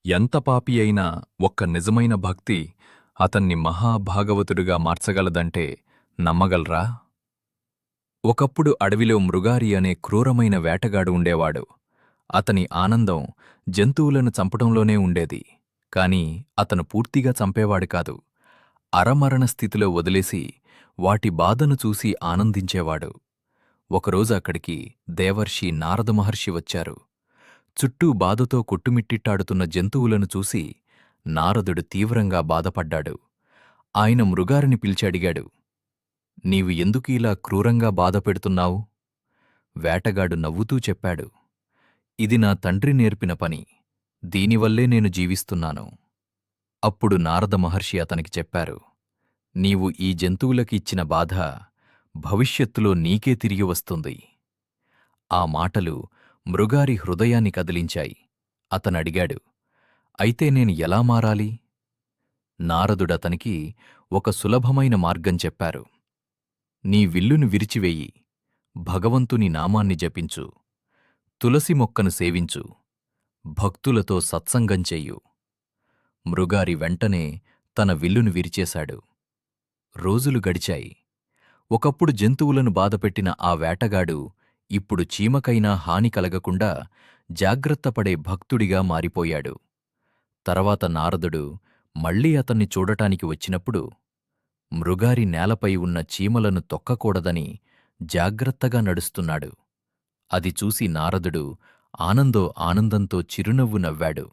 ఎంత పాపి అయినా ఒక్క నిజమైన భక్తి అతన్ని మహాభాగవతుడిగా మార్చగలదంటే నమ్మగలరా? ఒకప్పుడు అడవిలో మృగారి అనే క్రూరమైన వేటగాడు ఉండేవాడు. అతని ఆనందం జంతువులను చంపడంలోనే ఉండేది. కాని అతను పూర్తిగా చంపేవాడు కాదు. అరమరణ స్థితిలో వదిలేసి వాటి బాధను చూసి ఆనందించేవాడు. ఒకరోజు అక్కడికి దేవర్షి నారద మహర్షి వచ్చారు. చుట్టూ బాధతో కొట్టుమిట్టిట్టాడుతున్న జంతువులను చూసి నారదుడు తీవ్రంగా బాధపడ్డాడు. ఆయన మృగారిని పిలిచి అడిగాడు, నీవు ఎందుకు ఇలా క్రూరంగా బాధపెడుతున్నావు? వేటగాడు నవ్వుతూ చెప్పాడు, ఇది నా తండ్రి నేర్పిన పని. దీనివల్లే నేను జీవిస్తున్నాను. అప్పుడు నారద మహర్షి అతనికి చెప్పారు, నీవు ఈ జంతువులకి ఇచ్చిన బాధ భవిష్యత్తులో నీకే తిరిగి వస్తుంది. ఆ మాటలు మృగారి హృదయాన్ని కదిలించాయి. అతనడిగాడు, అయితే నేను ఎలా మారాలి? నారదుడతనికి ఒక సులభమైన మార్గం చెప్పారు. నీ విల్లును విరిచివేయి, భగవంతుని నామాన్ని జపించు, తులసి మొక్కను సేవించు, భక్తులతో సత్సంగం చెయ్యు. మృగారి వెంటనే తన విల్లును విరిచేశాడు. రోజులు గడిచాయి. ఒకప్పుడు జంతువులను బాధపెట్టిన ఆ వేటగాడు ఇప్పుడు చీమకైనా హాని కలగకుండా జాగ్రత్తపడే భక్తుడిగా మారిపోయాడు. తర్వాత నారదుడు మళ్లీ అతన్ని చూడటానికి వచ్చినప్పుడు మృగారి నేలపై ఉన్న చీమలను తొక్కకూడదని జాగ్రత్తగా నడుస్తున్నాడు. అది చూసి నారదుడు ఆనందంతో చిరునవ్వు నవ్వాడు.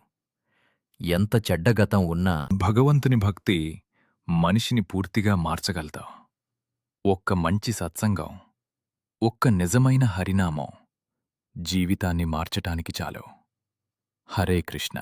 ఎంత చెడ్డగతం ఉన్నా భగవంతుని భక్తి మనిషిని పూర్తిగా మార్చగలదు. ఒక్క మంచి సత్సంగం, ఒక్క నిజమైన హరినామం జీవితాన్ని మార్చటానికి చాలు. హరే కృష్ణ.